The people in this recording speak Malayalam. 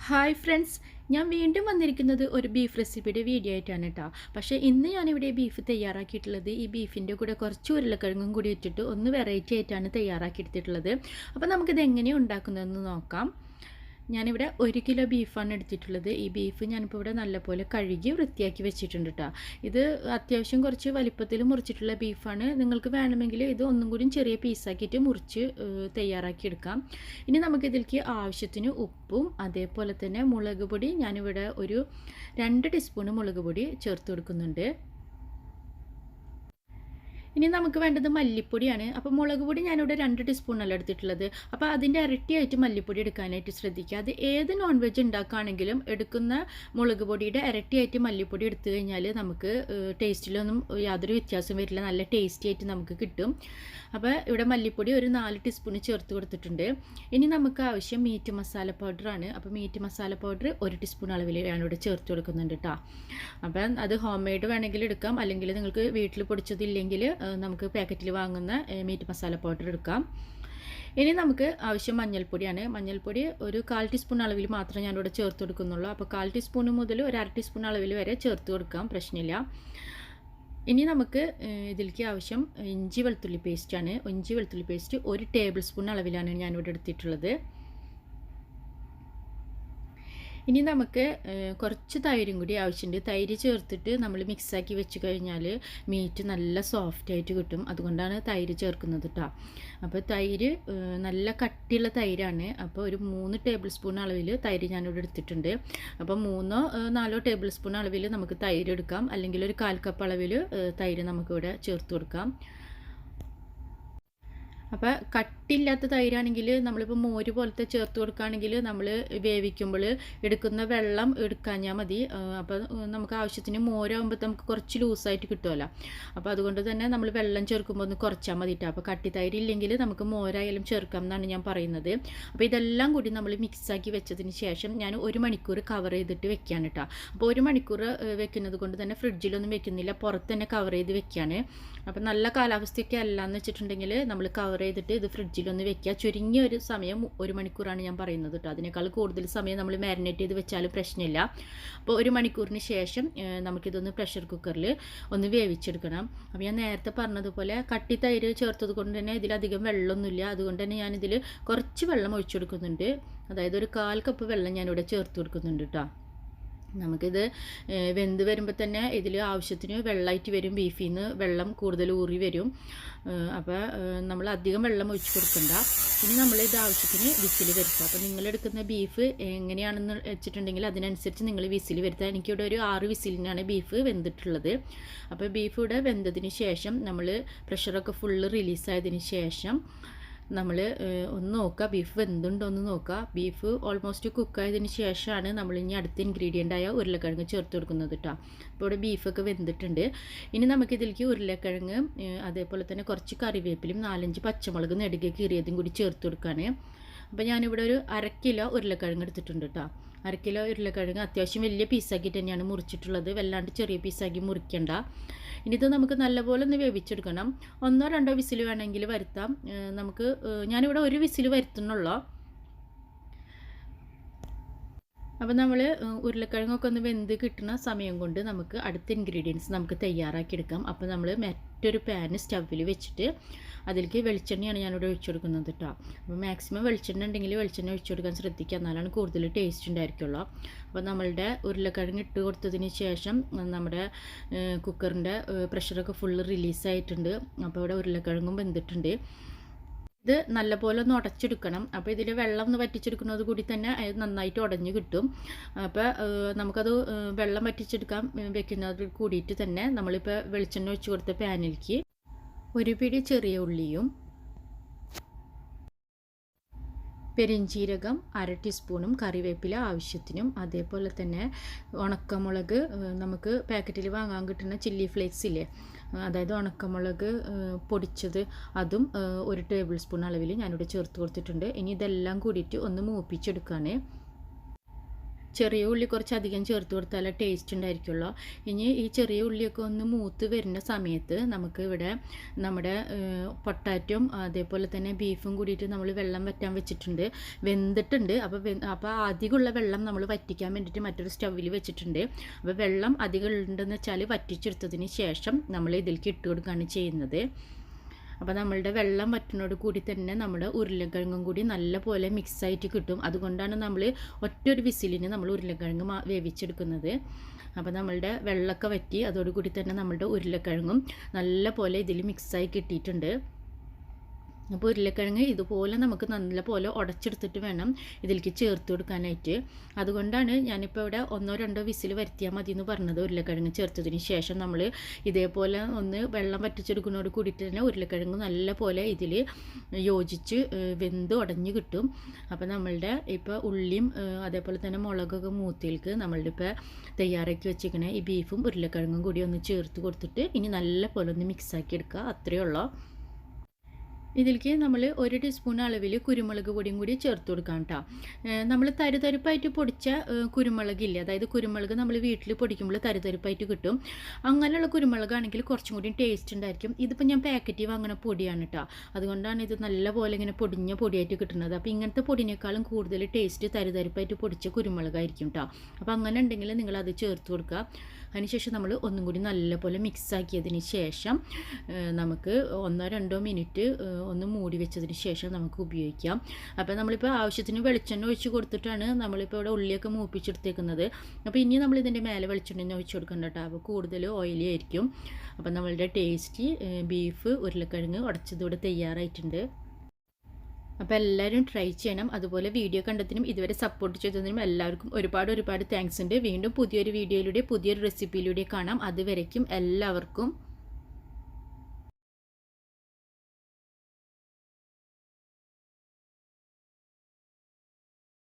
ഹായ് ഫ്രണ്ട്സ്, ഞാൻ വീണ്ടും വന്നിരിക്കുന്നത് ഒരു ബീഫ് റെസിപ്പിയുടെ വീഡിയോ ആയിട്ടാണ് കേട്ടോ. പക്ഷേ ഇന്ന് ഞാനിവിടെ ബീഫ് തയ്യാറാക്കിയിട്ടുള്ളത് ഈ ബീഫിൻ്റെ കൂടെ കുറച്ച് ഉരുളക്കിഴങ്ങും കൂടി ഇട്ടിട്ട് ഒന്ന് വെറൈറ്റി ആയിട്ടാണ് തയ്യാറാക്കിയെടുത്തിട്ടുള്ളത്. അപ്പോൾ നമുക്കിത് എങ്ങനെയാണ് ഉണ്ടാക്കുന്നതെന്ന് നോക്കാം. ഞാനിവിടെ 1 കിലോ ബീഫാണ് എടുത്തിട്ടുള്ളത്. ഈ ബീഫ് ഞാനിപ്പോൾ ഇവിടെ നല്ലപോലെ കഴുകി വൃത്തിയാക്കി വെച്ചിട്ടുണ്ട് കേട്ടോ. ഇത് അത്യാവശ്യം കുറച്ച് വലിപ്പത്തിൽ മുറിച്ചിട്ടുള്ള ബീഫാണ്. നിങ്ങൾക്ക് വേണമെങ്കിൽ ഇത് ഒന്നും കൂടി ചെറിയ പീസാക്കിയിട്ട് മുറിച്ച് തയ്യാറാക്കിയെടുക്കാം. ഇനി നമുക്കിതിലേക്ക് ആവശ്യത്തിന് ഉപ്പും അതേപോലെ തന്നെ മുളക് പൊടി ഞാനിവിടെ ഒരു 2 ടീസ്പൂൺ മുളക് പൊടി ചേർത്ത് കൊടുക്കുന്നുണ്ട്. ഇനി നമുക്ക് വേണ്ടത് മല്ലിപ്പൊടിയാണ്. അപ്പോൾ മുളക് പൊടി ഞാനിവിടെ 2 ടീസ്പൂണല്ല എടുത്തിട്ടുള്ളത്. അപ്പോൾ അതിൻ്റെ ഇരട്ടിയായിട്ട് മല്ലിപ്പൊടി എടുക്കാനായിട്ട് ശ്രദ്ധിക്കുക. അത് ഏത് നോൺ വെജ് ഉണ്ടാക്കുകയാണെങ്കിലും എടുക്കുന്ന മുളക് പൊടിയുടെ ഇരട്ടിയായിട്ട് മല്ലിപ്പൊടി എടുത്തു കഴിഞ്ഞാൽ നമുക്ക് ടേസ്റ്റിലൊന്നും യാതൊരു വ്യത്യാസവും വരില്ല. നല്ല ടേസ്റ്റി ആയിട്ട് നമുക്ക് കിട്ടും. അപ്പോൾ ഇവിടെ മല്ലിപ്പൊടി ഒരു 4 ടീസ്പൂൺ ചേർത്ത് കൊടുത്തിട്ടുണ്ട്. ഇനി നമുക്ക് ആവശ്യം മീറ്റ് മസാല പൗഡറാണ്. അപ്പോൾ മീറ്റ് മസാല പൗഡർ 1 ടീസ്പൂൺ അളവിൽ ഞാനിവിടെ ചേർത്ത് കൊടുക്കുന്നുണ്ട് കേട്ടോ. അപ്പം അത് ഹോം മെയ്ഡ് വേണമെങ്കിൽ എടുക്കാം, അല്ലെങ്കിൽ നിങ്ങൾക്ക് വീട്ടിൽ പൊടിച്ചതില്ലെങ്കിൽ നമുക്ക് പാക്കറ്റിൽ വാങ്ങുന്ന മീറ്റ് മസാല പൗഡർ എടുക്കാം. ഇനി നമുക്ക് ആവശ്യം മഞ്ഞൾപ്പൊടിയാണ്. മഞ്ഞൾപ്പൊടി ഒരു 1/4 ടീസ്പൂൺ അളവിൽ മാത്രമേ ഞാനിവിടെ ചേർത്ത് കൊടുക്കുന്നുള്ളൂ. അപ്പോൾ 1/4 ടീസ്പൂൺ മുതൽ ഒരു 1/2 ടീസ്പൂൺ അളവിൽ വരെ ചേർത്ത് കൊടുക്കാം, പ്രശ്നമില്ല. ഇനി നമുക്ക് ഇതിലേക്ക് ആവശ്യം ഇഞ്ചി വെളുത്തുള്ളി പേസ്റ്റാണ്. ഇഞ്ചി വെളുത്തുള്ളി പേസ്റ്റ് 1 ടേബിൾ സ്പൂൺ അളവിലാണ് ഞാനിവിടെ എടുത്തിട്ടുള്ളത്. ഇനി നമുക്ക് കുറച്ച് തൈരും കൂടി ആവശ്യമുണ്ട്. തൈര് ചേർത്തിട്ട് നമ്മൾ മിക്സാക്കി വെച്ച് കഴിഞ്ഞാൽ മീറ്റ് നല്ല സോഫ്റ്റായിട്ട് കിട്ടും. അതുകൊണ്ടാണ് തൈര് ചേർക്കുന്നത് കേട്ടോ. അപ്പോൾ തൈര് നല്ല കട്ടിയുള്ള തൈരാണ്. അപ്പോൾ ഒരു 3 ടേബിൾ സ്പൂൺ അളവിൽ തൈര് ഞാനിവിടെ എടുത്തിട്ടുണ്ട്. അപ്പോൾ 3-4 ടേബിൾ സ്പൂൺ അളവിൽ നമുക്ക് തൈര് എടുക്കാം, അല്ലെങ്കിൽ ഒരു 1/4 കപ്പ് അളവിൽ തൈര് നമുക്കിവിടെ ചേർത്ത് കൊടുക്കാം. അപ്പോൾ കട്ടില്ലാത്ത തൈരാണെങ്കിൽ നമ്മളിപ്പോൾ മോര് പോലത്തെ ചേർത്ത് കൊടുക്കുകയാണെങ്കിൽ നമ്മൾ വേവിക്കുമ്പോൾ എടുക്കുന്ന വെള്ളം എടുക്കാഞ്ഞാൽ മതി. അപ്പോൾ നമുക്ക് ആവശ്യത്തിന് മോരാകുമ്പോൾ നമുക്ക് കുറച്ച് ലൂസായിട്ട് കിട്ടുമല്ലോ. അപ്പോൾ അതുകൊണ്ട് തന്നെ നമ്മൾ വെള്ളം ചേർക്കുമ്പോൾ ഒന്ന് കുറച്ചാൽ മതിട്ടോ. അപ്പോൾ കട്ടി തൈര് ഇല്ലെങ്കിൽ നമുക്ക് മോരായാലും ചേർക്കാം എന്നാണ് ഞാൻ പറയുന്നത്. അപ്പോൾ ഇതെല്ലാം കൂടി നമ്മൾ മിക്സാക്കി വെച്ചതിന് ശേഷം ഞാൻ 1 മണിക്കൂർ കവർ ചെയ്തിട്ട് വെക്കുകയാണ് കേട്ടോ. അപ്പോൾ 1 മണിക്കൂർ വെക്കുന്നത് കൊണ്ട് തന്നെ ഫ്രിഡ്ജിലൊന്നും വെക്കുന്നില്ല, പുറത്ത് തന്നെ കവർ ചെയ്ത് വെക്കുകയാണ്. അപ്പോൾ നല്ല കാലാവസ്ഥയൊക്കെ അല്ലാന്ന് വെച്ചിട്ടുണ്ടെങ്കിൽ നമ്മൾ കവർ ചെയ്തിട്ട് ഇത് ഫ്രിഡ്ജിലൊന്ന് വെക്കുക. ചുരുങ്ങിയ ഒരു സമയം 1 മണിക്കൂറാണ് ഞാൻ പറയുന്നത് കേട്ടോ. അതിനേക്കാൾ കൂടുതൽ സമയം നമ്മൾ മാരിനേറ്റ് ചെയ്ത് വെച്ചാലും പ്രശ്നമില്ല. അപ്പോൾ 1 മണിക്കൂറിന് ശേഷം നമുക്കിതൊന്ന് പ്രഷർ കുക്കറിൽ ഒന്ന് വേവിച്ചെടുക്കണം. അപ്പോൾ ഞാൻ നേരത്തെ പറഞ്ഞതുപോലെ കട്ടി തൈര് ചേർത്തത് കൊണ്ട് തന്നെ ഇതിലധികം വെള്ളമൊന്നുമില്ല. അതുകൊണ്ട് തന്നെ ഞാനിതിൽ കുറച്ച് വെള്ളം ഒഴിച്ചു കൊടുക്കുന്നുണ്ട്. അതായത് ഒരു 1/4 കപ്പ് വെള്ളം ഞാനിവിടെ ചേർത്ത് കൊടുക്കുന്നുണ്ട് കേട്ടോ. നമുക്കിത് വെന്ത് വരുമ്പോൾ തന്നെ ഇതിൽ ആവശ്യത്തിന് വെള്ളമായിട്ട് വരും. ബീഫിൽ നിന്ന് വെള്ളം കൂടുതൽ ഊറി വരും. അപ്പോൾ നമ്മൾ അധികം വെള്ളം ഒഴിച്ച് കൊടുക്കണ്ട. ഇനി നമ്മളിത് ആവശ്യത്തിന് വിസിൽ വരുത്തുക. അപ്പോൾ നിങ്ങളെടുക്കുന്ന ബീഫ് എങ്ങനെയാണെന്ന് വെച്ചിട്ടുണ്ടെങ്കിൽ അതിനനുസരിച്ച് നിങ്ങൾ വിസിൽ വരുത്തുക. എനിക്കിവിടെ ഒരു 6 വിസിലിനാണ് ബീഫ് വെന്തിട്ടുള്ളത്. അപ്പോൾ ബീഫ് ഇവിടെ വെന്തതിന് ശേഷം നമ്മൾ പ്രഷറൊക്കെ ഫുള്ള് റിലീസായതിന് ശേഷം നമ്മൾ ഒന്ന് നോക്കുക, ബീഫ് വെന്തുണ്ടോ എന്ന് നോക്കുക. ബീഫ് ഓൾമോസ്റ്റ് കുക്കായതിന് ശേഷമാണ് നമ്മൾ ഇനി അടുത്ത ഇൻഗ്രീഡിയൻ്റായ ഉരുളക്കിഴങ്ങ് ചേർത്ത് കൊടുക്കുന്നത് കേട്ടോ. ഇപ്പോൾ ഇവിടെ ബീഫൊക്കെ വെന്തിട്ടുണ്ട്. ഇനി നമുക്കിതിലേക്ക് ഉരുളക്കിഴങ്ങ് അതേപോലെ തന്നെ കുറച്ച് കറിവേപ്പിലും 4-5 പച്ചമുളക് നെടുകെ കീറിയതും കൂടി ചേർത്ത് കൊടുക്കുകയാണ്. അപ്പോൾ ഞാനിവിടെ ഒരു 1/2 കിലോ ഉരുളക്കിഴങ്ങ് എടുത്തിട്ടുണ്ട് കേട്ടോ. 1/2 കിലോ ഉരുളക്കിഴങ്ങ് അത്യാവശ്യം വലിയ പീസാക്കിയിട്ട് തന്നെയാണ് മുറിച്ചിട്ടുള്ളത്, വല്ലാണ്ട് ചെറിയ പീസാക്കി മുറിക്കണ്ട. ഇനി ഇത് നമുക്ക് നല്ലപോലെ ഒന്ന് വേവിച്ചെടുക്കണം. 1-2 വിസിൽ വേണമെങ്കിൽ വരുത്താം. നമുക്ക് ഞാനിവിടെ 1 വിസിൽ വരുത്തുന്നുള്ളൂ. അപ്പോൾ നമ്മൾ ഉരുളക്കിഴങ്ങൊക്കെ ഒന്ന് വെന്ത് കിട്ടുന്ന സമയം കൊണ്ട് നമുക്ക് അടുത്ത ഇൻഗ്രീഡിയൻസ് നമുക്ക് തയ്യാറാക്കിയെടുക്കാം. അപ്പോൾ നമ്മൾ മറ്റൊരു പാന് സ്റ്റൗവിൽ വെച്ചിട്ട് അതിലേക്ക് വെളിച്ചെണ്ണയാണ് ഞാനിവിടെ ഒഴിച്ചു കൊടുക്കുന്നത് കേട്ടോ. അപ്പോൾ മാക്സിമം വെളിച്ചെണ്ണ ഉണ്ടെങ്കിൽ വെളിച്ചെണ്ണ ഒഴിച്ചു കൊടുക്കാൻ ശ്രദ്ധിക്കുക, എന്നാലാണ് കൂടുതൽ ടേസ്റ്റ് ഉണ്ടായിരിക്കുള്ളൂ. അപ്പോൾ നമ്മളുടെ ഉരുളക്കിഴങ്ങ് ഇട്ട് കൊടുത്തതിന് ശേഷം നമ്മുടെ കുക്കറിൻ്റെ പ്രഷറൊക്കെ ഫുള്ള് റിലീസായിട്ടുണ്ട്. അപ്പോൾ ഇവിടെ ഉരുളക്കിഴങ്ങും വെന്തിട്ടുണ്ട്. ഇത് നല്ലപോലെ ഒന്ന് ഉടച്ചെടുക്കണം. അപ്പോൾ ഇതിൽ വെള്ളം ഒന്ന് വറ്റിച്ചെടുക്കുന്നത് കൂടി തന്നെ അത് നന്നായിട്ട് ഉടഞ്ഞ് കിട്ടും. അപ്പോൾ നമുക്കത് വെള്ളം വറ്റിച്ചെടുക്കാൻ വെക്കുന്നത് കൂടിയിട്ട് തന്നെ നമ്മളിപ്പോൾ വെളിച്ചെണ്ണ ഒഴിച്ച് കൊടുത്ത പാനിലേക്ക് 1 പിടി ചെറിയ ഉള്ളിയും പെരിഞ്ചീരകം 1/2 ടീസ്പൂണും കറിവേപ്പില ആവശ്യത്തിനും, അതേപോലെ തന്നെ ഉണക്കമുളക് നമുക്ക് പാക്കറ്റിൽ വാങ്ങാൻ കിട്ടുന്ന ചില്ലി ഫ്ലേക്സ് ഇല്ലേ, അതായത് ഉണക്കമുളക് പൊടിച്ചത്, അതും 1 ടേബിൾ സ്പൂൺ അളവിൽ ഞാനിവിടെ ചേർത്ത് കൊടുത്തിട്ടുണ്ട്. ഇനി ഇതെല്ലാം കൂടിയിട്ട് ഒന്ന് മൂപ്പിച്ചെടുക്കുകയാണ്. ചെറിയ ഉള്ളി കുറച്ചധികം ചേർത്ത് കൊടുത്താലേ ടേസ്റ്റ് ഉണ്ടായിരിക്കുള്ളൂ. ഇനി ഈ ചെറിയ ഉള്ളിയൊക്കെ ഒന്ന് മൂത്ത് വരുന്ന സമയത്ത് നമുക്ക് ഇവിടെ നമ്മുടെ പൊട്ടാറ്റോയും അതേപോലെ തന്നെ ബീഫും കൂടിയിട്ട് നമ്മൾ വെള്ളം വറ്റാൻ വെച്ചിട്ടുണ്ട്, വെന്തിട്ടുണ്ട്. അപ്പോൾ അധികമുള്ള വെള്ളം നമ്മൾ വറ്റിക്കാൻ വേണ്ടിയിട്ട് മറ്റൊരു സ്റ്റൗവിൽ വെച്ചിട്ടുണ്ട്. അപ്പോൾ വെള്ളം അധികം ഉണ്ടെന്ന് വെച്ചാൽ വറ്റിച്ചെടുത്തതിന് ശേഷം നമ്മൾ ഇതിലേക്ക് ഇട്ട് കൊടുക്കുകയാണ് ചെയ്യുന്നത്. അപ്പോൾ നമ്മളുടെ വെള്ളം വറ്റുന്നതോട് കൂടി തന്നെ നമ്മുടെ ഉരുളക്കിഴങ്ങും കൂടി നല്ല പോലെ മിക്സായിട്ട് കിട്ടും. അതുകൊണ്ടാണ് നമ്മൾ ഒറ്റൊരു വിസിലിന് നമ്മൾ ഉരുളക്കിഴങ്ങ് വേവിച്ചെടുക്കുന്നത്. അപ്പോൾ നമ്മളുടെ വെള്ളമൊക്കെ വറ്റി അതോടുകൂടി തന്നെ നമ്മളുടെ ഉരുളക്കിഴങ്ങും നല്ല പോലെ ഇതിൽ മിക്സായി കിട്ടിയിട്ടുണ്ട്. അപ്പോൾ ഉരുളക്കിഴങ്ങ് ഇതുപോലെ നമുക്ക് നല്ല പോലെ ഉടച്ചെടുത്തിട്ട് വേണം ഇതിലേക്ക് ചേർത്ത് കൊടുക്കാനായിട്ട്. അതുകൊണ്ടാണ് ഞാനിപ്പോൾ ഇവിടെ 1-2 വിസിൽ വരുത്തിയാൽ മതി എന്ന് പറഞ്ഞത്. ഉരുളക്കിഴങ്ങ് ചേർത്തതിന് ശേഷം നമ്മൾ ഇതേപോലെ ഒന്ന് വെള്ളം വറ്റിച്ചെടുക്കുന്നതോട് കൂടിയിട്ട് തന്നെ ഉരുളക്കിഴങ്ങ് നല്ല പോലെ ഇതിൽ യോജിച്ച് വെന്ത് ഉടഞ്ഞ് കിട്ടും. അപ്പോൾ നമ്മളുടെ ഇപ്പോൾ ഉള്ളിയും അതേപോലെ തന്നെ മുളകൊക്കെ മൂത്തിലേക്ക് നമ്മളുടെ ഇപ്പോൾ തയ്യാറാക്കി വെച്ചിരിക്കണ ഈ ബീഫും ഉരുളക്കിഴങ്ങും കൂടി ഒന്ന് ചേർത്ത് കൊടുത്തിട്ട് ഇനി നല്ല പോലെ ഒന്ന് മിക്സാക്കി എടുക്കുക. അത്രയേ ഉള്ളൂ. ഇതിലേക്ക് നമ്മൾ 1 ടീസ്പൂൺ അളവിൽ കുരുമുളക് പൊടിയും കൂടി ചേർത്ത് കൊടുക്കാം കേട്ടോ. നമ്മൾ തരിതരിപ്പായിട്ട് പൊടിച്ച കുരുമുളകില്ലേ, അതായത് കുരുമുളക് നമ്മൾ വീട്ടിൽ പൊടിക്കുമ്പോൾ തരിതരിപ്പായിട്ട് കിട്ടും. അങ്ങനെയുള്ള കുരുമുളകാണെങ്കിൽ കുറച്ചും കൂടി ടേസ്റ്റ് ഉണ്ടായിരിക്കും. ഇതിപ്പോൾ ഞാൻ പാക്കറ്റിൽ വാങ്ങുന്ന പൊടിയാണ് കേട്ടോ, അതുകൊണ്ടാണ് ഇത് നല്ല പോലെ ഇങ്ങനെ പൊടിഞ്ഞ പൊടിയായിട്ട് കിട്ടുന്നത്. അപ്പോൾ ഇങ്ങനത്തെ പൊടിനേക്കാളും കൂടുതൽ ടേസ്റ്റ് തരിതരിപ്പായിട്ട് പൊടിച്ച കുരുമുളകായിരിക്കും കേട്ടോ. അപ്പോൾ അങ്ങനെ ഉണ്ടെങ്കിൽ നിങ്ങളത് ചേർത്ത് കൊടുക്കുക. അതിനുശേഷം നമ്മൾ ഒന്നും കൂടി നല്ലപോലെ മിക്സാക്കിയതിന് ശേഷം നമുക്ക് 1-2 മിനിറ്റ് ഒന്ന് മൂടി വെച്ചതിന് ശേഷം നമുക്ക് ഉപയോഗിക്കാം. അപ്പോൾ നമ്മളിപ്പോൾ ആവശ്യത്തിന് വെളിച്ചെണ്ണ ഒഴിച്ച് കൊടുത്തിട്ടാണ് നമ്മളിപ്പോൾ ഇവിടെ ഉള്ളിയൊക്കെ മൂപ്പിച്ചെടുത്തേക്കുന്നത്. അപ്പോൾ ഇനി നമ്മൾ ഇതിൻ്റെ മേലെ വെളിച്ചെണ്ണ ഒഴിച്ച് കൊടുക്കണ്ട കേട്ടോ, അപ്പോൾ കൂടുതൽ ഓയിലി ആയിരിക്കും. അപ്പോൾ നമ്മളുടെ ടേസ്റ്റി ബീഫ് ഉരുളക്കിഴങ്ങ് ഉടച്ചതോടെ തയ്യാറായിട്ടുണ്ട്. അപ്പോൾ എല്ലാവരും ട്രൈ ചെയ്യണം. അതുപോലെ വീഡിയോ കണ്ടതിനും ഇതുവരെ സപ്പോർട്ട് ചെയ്തതിനും എല്ലാവർക്കും ഒരുപാട് താങ്ക്സ് ഉണ്ട്. വീണ്ടും പുതിയൊരു വീഡിയോയിലൂടെ പുതിയൊരു റെസിപ്പിയിലൂടെ കാണാം. അതുവരയ്ക്കും എല്ലാവർക്കും